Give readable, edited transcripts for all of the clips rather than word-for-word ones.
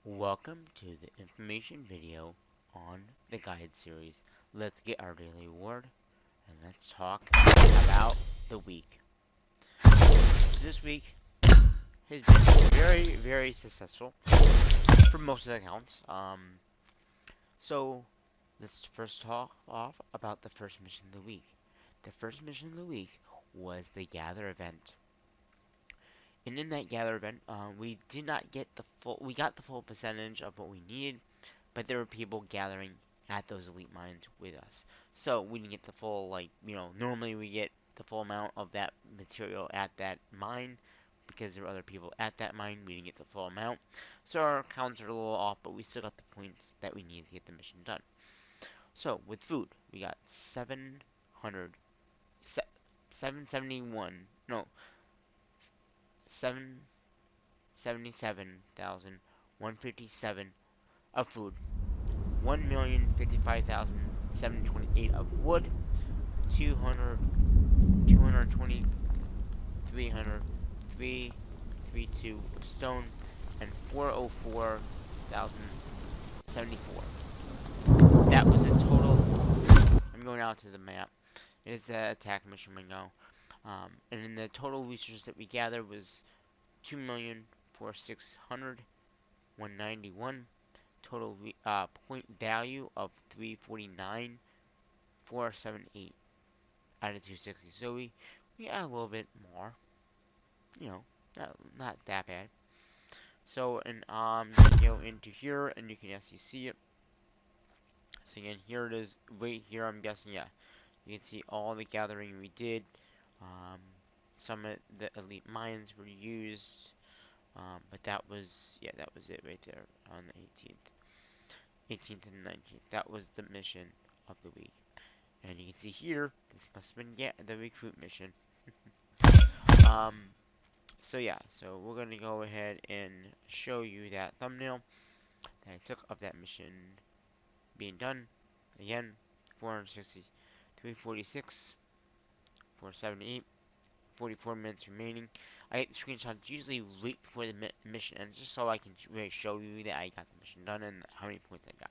Welcome to the information video on the guide series. Let's get our daily reward and let's talk about the week. This week has been very successful for most of the accounts. So let's first talk off about the first mission of the week. The first mission of the week was the Gather event. And in that Gather event, we did not get we got the full percentage of what we needed, but there were people gathering at those elite mines with us. So we didn't get the full, normally we get the full amount of that material at that mine because there were other people at that mine. We didn't get the full amount. So our counts are a little off, but we still got the points that we needed to get the mission done. So with food, we got 771, no, 777,157 of food. 1,055,728 of wood, 200, 220, 300, 332 of stone, and 404,074. That was a total. I'm going out to the map. It is the attack mission window. And in the total resources that we gathered was 2,046,191. Total point value of 349,478 out of 260. So we got a little bit more, you know, not that bad. So and you go into here and you can actually see it. So again, here it is right here. I'm guessing, yeah, you can see all the gathering we did. Um, some of the elite mines were used, but that was it right there on the 18th and 19th. That was the mission of the week. And you can see here, this must have been the recruit mission. um, so yeah, so we're gonna go ahead and show you that thumbnail that I took of that mission being done. Again, 460, 346, 478, 44 minutes remaining. I get the screenshots usually right before the mission ends, just so I can really show you that I got the mission done and how many points I got.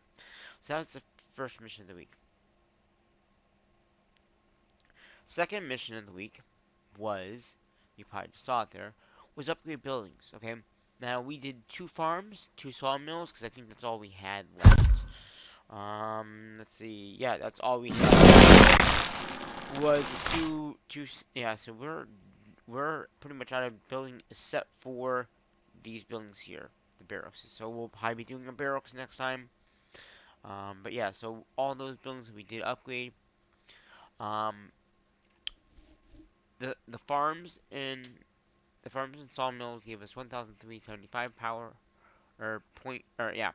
So that was the first mission of the week. Second mission of the week was, you probably just saw it there, was upgrade buildings, okay? Now, we did 2 farms, 2 sawmills, because I think that's all we had left. Let's see, yeah, that's all we had was yeah, so we're pretty much out of building except for these buildings here, the barracks. So we'll probably be doing a barracks next time. But yeah, so all those buildings we did upgrade. Um, the farms and sawmills gave us 1,375 power,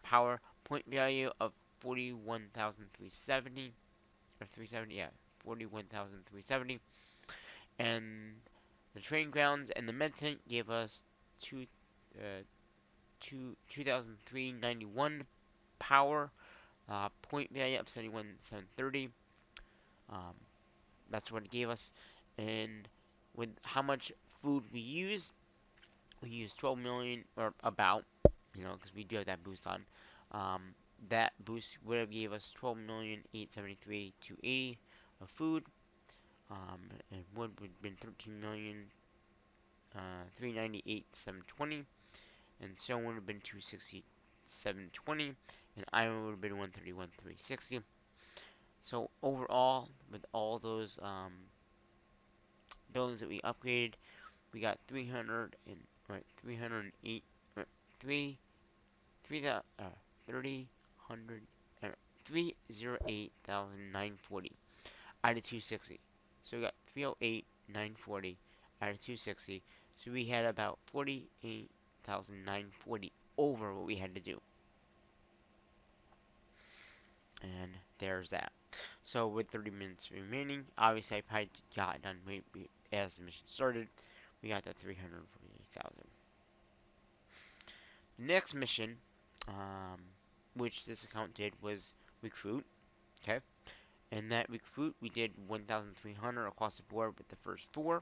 power point value of 41,370 or 370, yeah, 41,370, and the training grounds and the med tent gave us two, uh, 2,391 power, point value of 71,730. Um, that's what it gave us, and with how much food we used 12 million or about, because we do have that boost on. Um, that boost would have gave us 12,873,280 of food. And wood would have been 13,000,000 398,720, and stone would have been 267,20, and iron would have been 131,360. So overall, with all those buildings that we upgraded, we got 308, 3 3 30 hundred 308,940 out of 260. So we got 308,940 out of 260. So we had about 48,940 over what we had to do. And there's that. So with 30 minutes remaining, obviously I probably got it done as the mission started. We got that 348,000. The next mission, which this account did, was recruit. Okay, and that recruit we did 1,300 across the board with the first 4.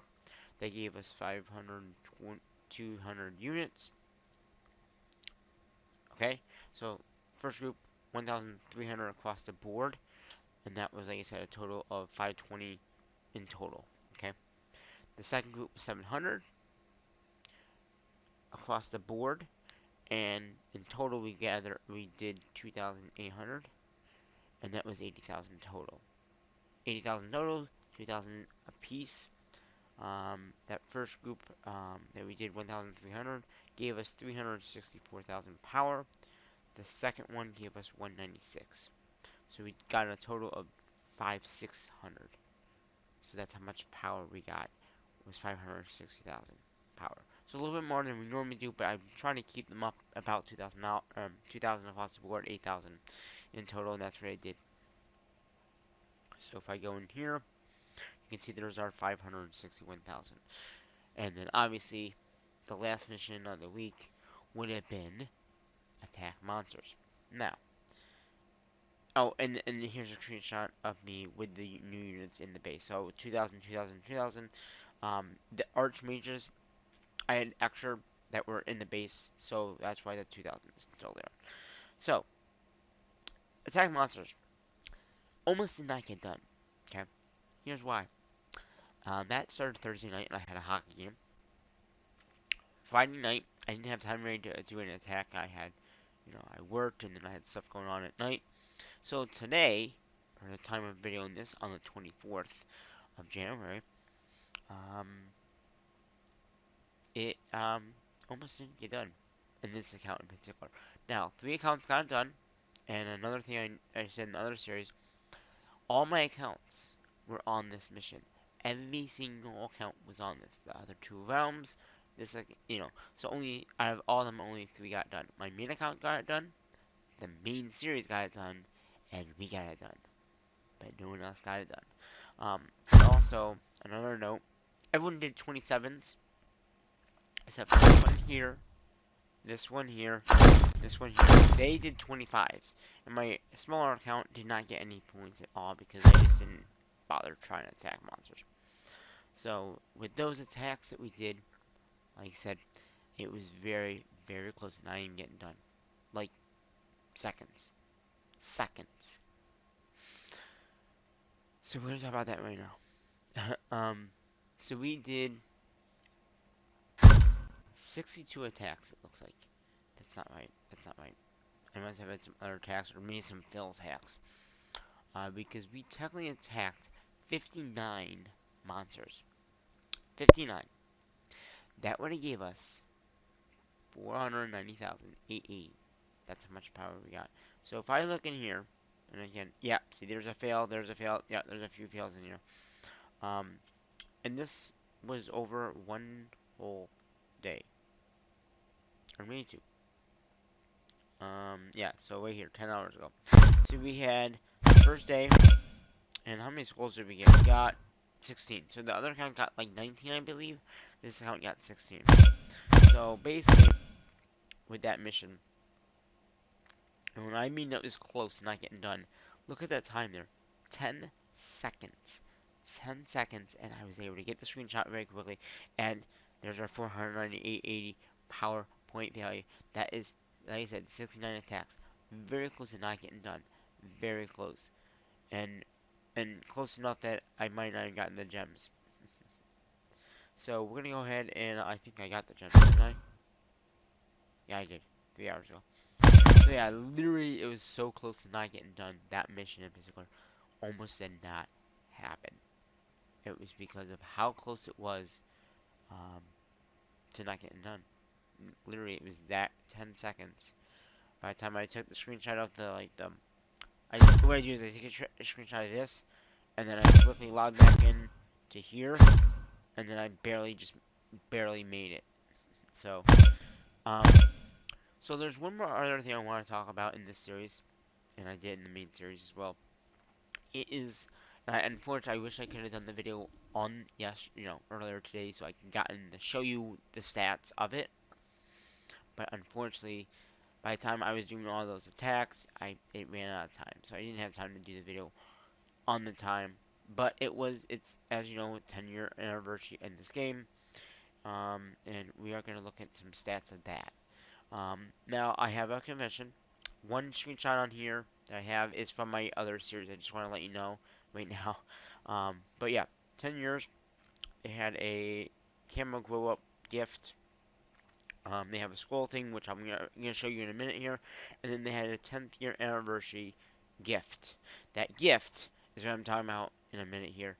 They gave us 500, 200 units. Okay, So first group 1,300 across the board, and that was, like I said, a total of 520 in total. Okay. The second group was 700 across the board, and in total we did 2,800, and that was 80,000 total. 80,000 total, 2,000 a piece. That first group that we did 1,300 gave us 364,000 power. The second one gave us 196. So we got a total of 5,600. So that's how much power we got. It was 560,000 power. So a little bit more than we normally do, but I'm trying to keep them up about 2,000 across the board, 8,000 in total, and that's what I did. So if I go in here, you can see there's our 561,000. And then obviously, the last mission of the week would have been attack monsters. Now, oh, and here's a screenshot of me with the new units in the base. So 2,000, 2,000, 2,000. The archmages, I had extra that were in the base, so that's why the 2,000 is still there. So, attack monsters almost did not get done. Okay, here's why. That started Thursday night, and I had a hockey game. Friday night, I didn't have time really to do an attack. I worked, and then I had stuff going on at night. So today, for the time of videoing this, on the 24th of January, um, it almost didn't get done in this account in particular. Now, 3 accounts got it done, and another thing I said in the other series, all my accounts were on this mission. Every single account was on this. The other 2 realms, this, so only out of all of them, only 3 got done. My main account got it done, the main series got it done, and we got it done. But no one else got it done. And also, another note, everyone did 27s, except for this one here, this one here, this one here. They did 25s. And my smaller account did not get any points at all because I just didn't bother trying to attack monsters. So, with those attacks that we did, like I said, it was very, very close to not even getting done. Like, seconds. Seconds. So, we're gonna talk about that right now. So we did 62 attacks, it looks like. That's not right. That's not right. I must have had some other attacks, or maybe some fail attacks. Because we technically attacked 59 monsters. 59. That would have gave us 490,880. That's how much power we got. So if I look in here, and again, yeah, see there's a fail, yeah, there's a few fails in here. And this was over one whole day. Or maybe two. Yeah, so right here, 10 hours ago. So we had first day, and how many skulls did we get? We got 16. So the other account got like 19, I believe. This account got 16. So basically, with that mission, and when I mean that was close to not getting done, look at that time there. 10 seconds. 10 seconds, and I was able to get the screenshot very quickly, and there's our 498.80 power point value. That is, like I said, 69 attacks. Very close to not getting done. Very close. And close enough that I might not have gotten the gems. So we're gonna go ahead and I think I got the gems, didn't I? Yeah, I did. 3 hours ago. So yeah, literally, it was so close to not getting done. That mission in particular almost did not happen. It was because of how close it was um, to not getting done. Literally, it was that 10 seconds. By the time I took the screenshot of what I do is I take a screenshot of this, and then I quickly log back in to here, and then I barely made it. So, um, so there's one more other thing I want to talk about in this series, and I did in the main series as well. It is, unfortunately, I wish I could have done the video on earlier today, so I could gotten to show you the stats of it. But unfortunately, by the time I was doing all those attacks, it ran out of time, so I didn't have time to do the video on the time. But it's as you know, 10-year anniversary in this game, and we are going to look at some stats of that. Now I have a confession. One screenshot on here that I have is from my other series. I just want to let you know right now. But yeah, 10 years. They had a camera glow up gift. They have a scroll thing, which I'm gonna show you in a minute here, and then they had a 10th year anniversary gift. That gift is what I'm talking about in a minute here.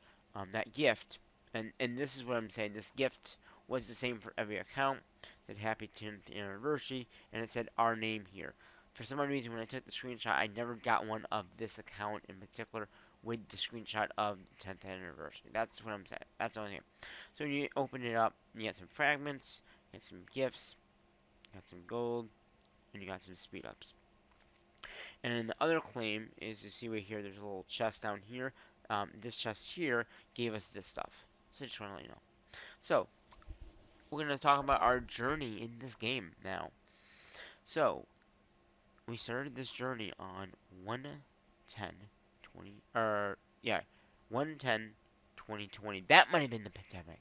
That gift, and this is what I'm saying. This gift was the same for every account. It said happy 10th anniversary, and it said our name here. For some odd reason, when I took the screenshot, I never got one of this account in particular with the screenshot of the 10th anniversary. That's what I'm saying. That's the only thing. So when you open it up, you get some fragments, you get some gifts, got some gold, and you got some speed ups. And then the other claim is you see right here, there's a little chest down here. This chest here gave us this stuff. So I just want to let you know. So we're gonna talk about our journey in this game now. So we started this journey on 110 20 or yeah 110 2020. That might have been the pandemic.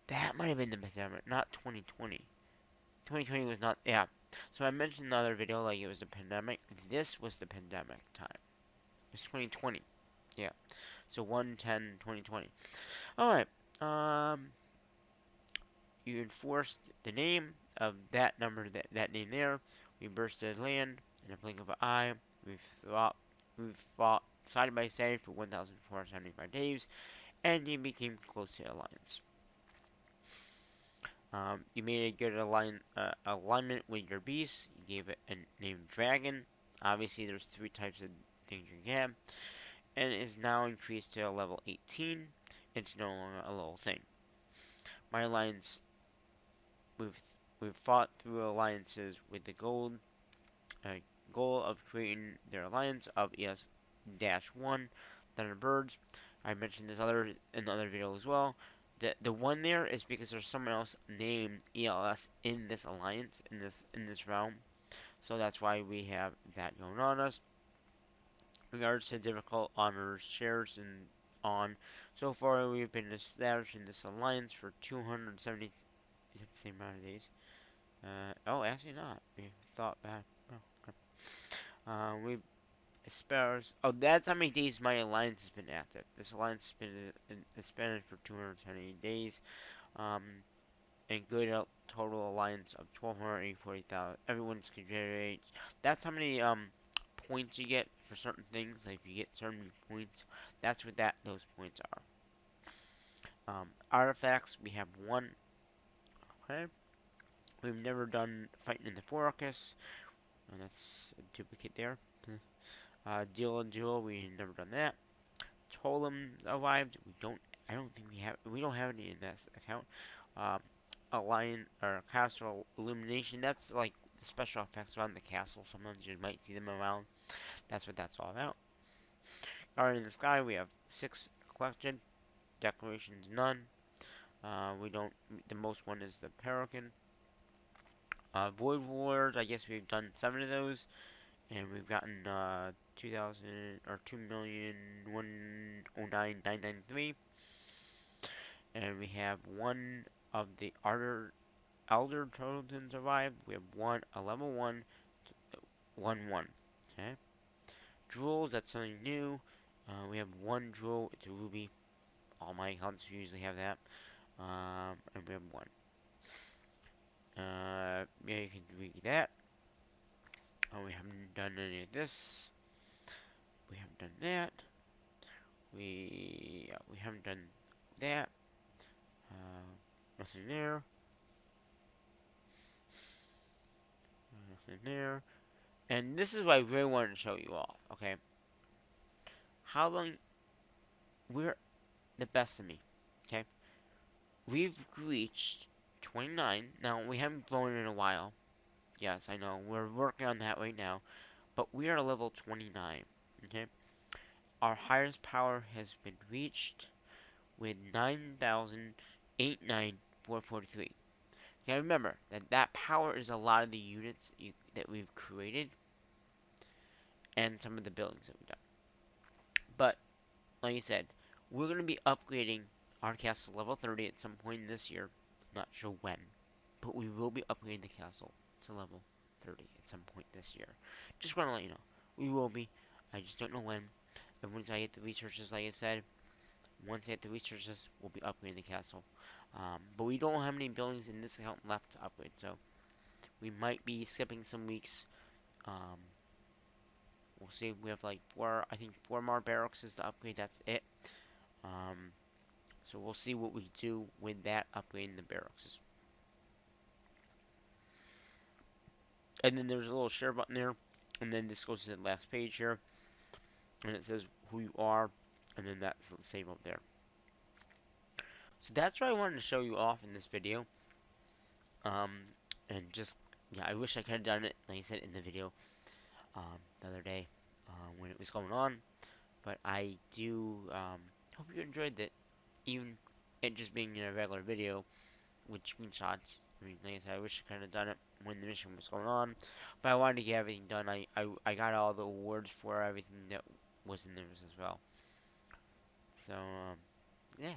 That might have been the pandemic, not 2020. 2020 was not, yeah. So I mentioned in the other video like it was a pandemic. This was the pandemic time. It was 2020. Yeah. So 110/2020. All right. You enforced the name of that number, that name there. We bursted land in a blink of an eye. We've fought side by side for 1,475 days, and you became close to alliance. You made a good alignment with your beast. You gave it a name Dragon. Obviously, there's three types of things you can have, and it is now increased to a level 18. It's no longer a level thing. My alliance, we've we've fought through alliances with the goal of creating their alliance of ES-1 Thunderbirds. I mentioned this in the other video as well. The one there is because there's someone else named ELS in this alliance in this realm, so that's why we have that going on us. In regards to difficult honors, shares, and on, so far we've been established in this alliance for 270. Is that the same amount of days? Oh, actually not. We thought back. Oh, okay. We Sparrows. Oh, that's how many days my alliance has been active. This alliance has been expanded for 278 days. Um, and good total alliance of 1,240,000. Everyone's contributed. That's how many points you get for certain things. Like if you get certain points, that's what those points are. Artifacts, we have one. Okay. We've never done fighting in the Foracus. And that's a duplicate there. Deal and Duel, we've never done that. Totem arrived. I don't think we have. We don't have any in this account. Um, a lion or castle illumination. That's like the special effects around the castle. Sometimes you might see them around. That's what that's all about. Guardian in the Sky. We have 6 collected. Decorations none. We don't. The most one is the Peregrine. Void Wars. I guess we've done 7 of those, and we've gotten 2,000 or 2,109,993. And we have one of the Elder Totems arrived. We have a level 1, 1, 1. Okay. Jewels, that's something new. We have one jewel, it's a ruby. All my accounts usually have that. And we have one. Yeah, you can read that. We haven't done any of this. We haven't done that. We haven't done that. Nothing there. Nothing there. And this is what I really wanted to show you all. Okay. How long we're the best of me. Okay. We've reached 29. Now, we haven't grown in a while. Yes, I know. We're working on that right now. But we are level 29. Okay. Our highest power has been reached with 9,89443. Okay, remember that power is a lot of the units that we've created and some of the buildings that we've done. But like I said, we're going to be upgrading our castle level 30 at some point this year. Not sure when, but we will be upgrading the castle to level 30 at some point this year. Just want to let you know. We will be. I just don't know when. And once I get the resources, like I said, once I get the resources, we'll be upgrading the castle. But we don't have any buildings in this account left to upgrade, so we might be skipping some weeks. Um, we'll see. We have like I think four more barracks to upgrade. That's it. Um, so we'll see what we do with that upgrading the barracks. And then there's a little share button there, and then this goes to the last page here, and it says who you are, and then that's the save up there. So that's what I wanted to show you off in this video. Um, and just yeah, I wish I could have done it, like I said in the video, the other day, when it was going on. But I do hope you enjoyed it, even it just being in a regular video with screenshots. I mean, like I said, I wish I could have done it when the mission was going on, but I wanted to get everything done. I got all the awards for everything that was in there as well. So, yeah.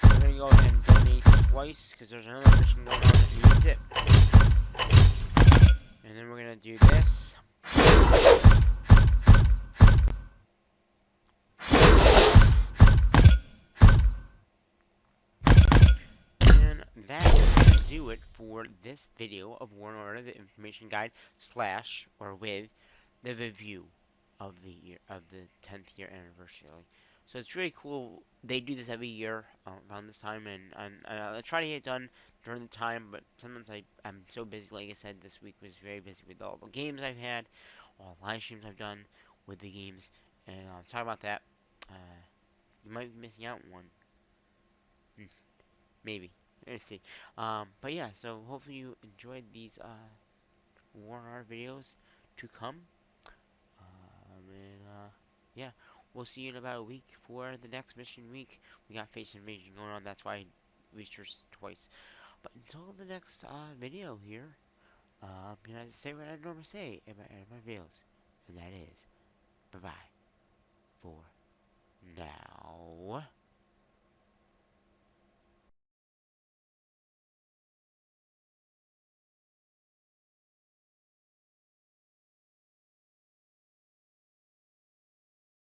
We're gonna go ahead and donate twice, because there's another mission going on that needs it. And then we're gonna do this. And that's gonna do it for this video of War and Order, the information guide slash or with the review of the year of the 10th year anniversary. So it's really cool. They do this every year around this time, and I try to get it done during the time, but sometimes I'm so busy. Like I said, this week was very busy with all the games I've had, all the live streams I've done with the games, and talk about that. You might be missing out on one. Maybe. Let's see. But yeah, so hopefully you enjoyed these War R videos to come. Yeah, we'll see you in about a week for the next mission week. We got Face Invasion going on, that's why I researched twice. But until the next video here, you know, I say what I normally say in my videos, and that is, bye bye for now.